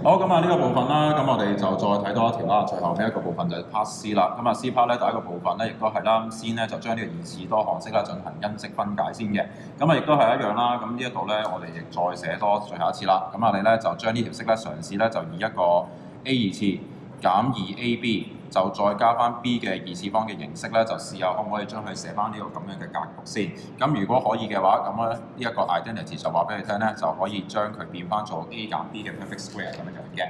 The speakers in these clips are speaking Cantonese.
好，咁啊呢個部分啦，咁我哋就再睇多一條啦。最後尾一個部分就係 part C 啦。咁啊 C part 咧第一個部分咧，亦都係啦，先咧就將呢個二次多項式啦進行因式分解先嘅。咁啊亦都係一樣啦。咁呢一度咧，我哋亦再寫多最後一次啦。咁我哋咧就將呢條式咧嘗試咧就以一個 A 二次減 2AB 就再加翻 B 嘅二次方嘅形式咧，就試下可唔可以將佢寫翻呢個咁樣嘅格局先。咁如果可以嘅話，咁咧呢一個 identity 就話俾你聽咧，就可以將佢變翻做 A 減 B嘅 perfect square 咁樣嘅。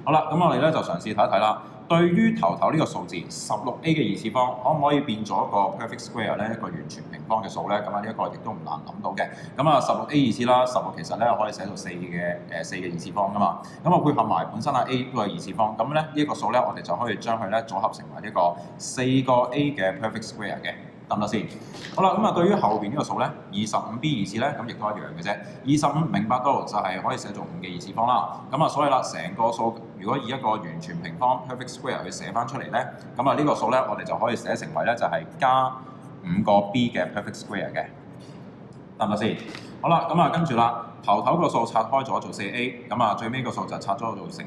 好啦，咁我哋咧就嘗試睇一睇啦。對於頭呢個數字 16A 嘅二次方，可唔可以變咗一個 perfect square 咧？一個完全平方嘅數咧？咁啊呢一個亦都唔難諗到嘅。咁啊 16A 二次啦，16其實咧可以寫到4嘅二次方噶嘛。咁啊配合埋本身啊 A 都係二次方，咁咧呢一個數咧我哋就可以將佢咧組合成為呢個4個 A 嘅 perfect square 嘅。得唔得先？好啦，咁啊對於後邊呢個數咧，25B 二次咧，咁亦都一樣嘅啫。25明白到就係可以寫做5嘅二次方啦。咁啊，所以啦，成個數如果以一個完全平方 perfect square 去寫翻出嚟咧，咁啊呢個數咧，我哋就可以寫成為咧就係加5個 B 嘅 perfect square 嘅。得唔得先？好啦，咁啊跟住啦，頭個數拆開咗做 4A， 咁啊最尾個數就拆咗做成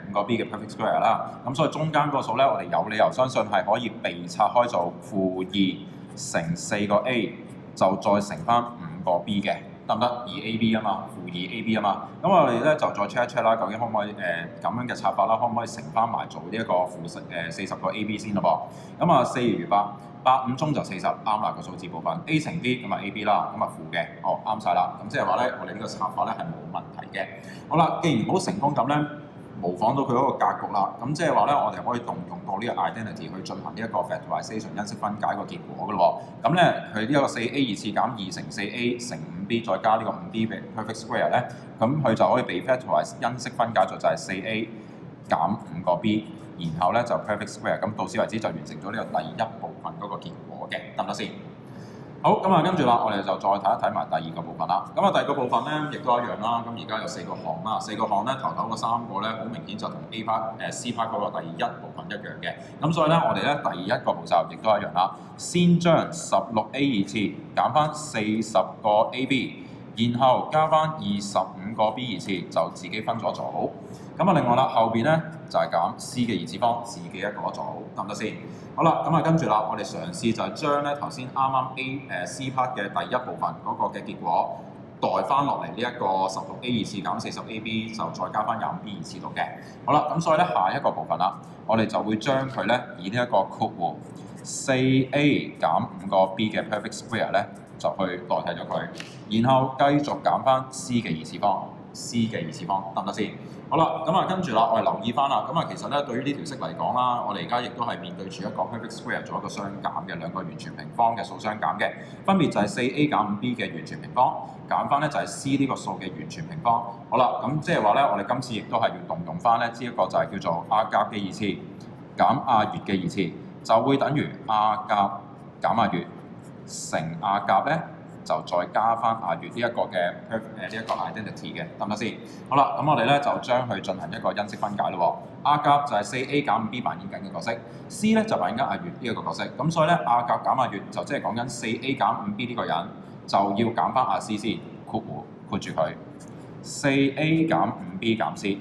5個 B 嘅 perfect square 啦。咁所以中間個數咧，我哋有理由相信係可以被拆開做-2乘4個 A 就再乘翻5個 B 嘅，得唔得？2AB 啊嘛，-2AB 啊嘛。咁我哋咧就再 check 一 check 啦，究竟可唔可以咁樣嘅拆法啦？可唔可以乘翻埋做呢一個-40個 AB 先咯噃？咁啊4如8。8 5中就40，啱啦個數字部分 A 乘 B 咁啊 AB 啦，咁啊負嘅，好啱晒啦。咁即係話咧，我哋呢個拆法咧係冇問題嘅。好啦，既然好成功咁咧，模仿到佢嗰個格局啦，咁即係話咧，我哋可以動用到呢個 identity 去進行呢一個 factorization 因式分解個結果嘅咯喎。咁咧佢呢一個 4A 二次減2乘 4A 乘 5B 再加呢個 5B 嘅 perfect square 咧，咁佢就可以被 factorize 因式分解咗就係 4A 減5個 B。然後咧就 perfect square，咁到此為止就完成咗呢個第一部分嗰個結果嘅，得唔得先？好，咁啊跟住啦，我哋就再睇一睇埋第二個部分啦。咁啊第二個部分咧，亦都一樣啦。咁而家有4個項啦，4個項咧頭嗰3個咧，好明顯就同 A part、C part 嗰個第一部分一樣嘅。咁所以咧，我哋咧第一個步驟亦都一樣啦。先將16A 二次減翻40個 AB， 然後加翻25個 B 二次，就自己分咗組。咁啊，另外啦，後邊咧就係減 C 嘅二次方，自己一個組，得唔得先？好啦，咁啊跟住啦，我哋嘗試就係將咧頭先啱啱 C part 嘅第一部分嗰個嘅結果代翻落嚟呢一個16A 二次減40AB， 就再加翻25B 二次度嘅。好啦，咁所以咧下一個部分啦，我哋就會將佢咧以呢一個括弧 4A 減5個 B 嘅 perfect square 咧就去代替咗佢，然後繼續減翻 C 嘅二次方。C 嘅二次方得唔得先？好啦，咁啊跟住啦，我哋留意翻啦。咁啊其實咧對於呢條式嚟講啦，我哋而家亦都係面對住一個 perfect square 做一個相減嘅兩個完全平方嘅數相減嘅，分別就係 4A 減 5B 嘅完全平方，減翻咧就係 C 呢個數嘅完全平方。好啦，咁即係話咧，我哋今次亦都係要動用翻咧呢一個就係叫做阿甲嘅二次減阿乙嘅二次，就會等於阿甲減阿乙乘阿甲咧。就再加翻阿乙呢一個嘅呢一個 identity 嘅，得唔得先？好啦，咁我哋咧就將佢進行一個因式分解咯喎。阿甲就係 4A 減 5B 扮演緊嘅角色 ，C 咧就扮演緊阿乙呢一個角色。咁所以咧，阿甲減阿乙就即係講緊 4A 減 5B 呢個人就要減翻阿 C 先，括住佢 4A 減 5B 減 C，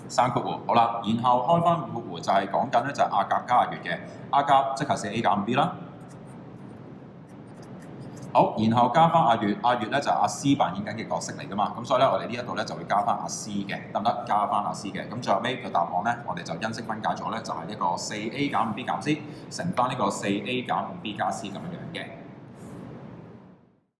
刪括弧。好啦，然後開翻括弧就係講緊咧就係阿甲加阿乙嘅，阿甲即係 4A 減 5B 啦。好，然後加翻阿乙，阿乙咧就係阿 C 扮演緊嘅角色嚟噶嘛，咁所以咧我哋呢一度咧就會加翻阿 C 嘅，得唔得？加翻阿 C 嘅，咁最後尾個答案咧，我哋就因式分解咗咧，就係呢個 4A 減 5B 減 C 乘翻呢個 4A 減 5B 加 C 咁樣樣嘅。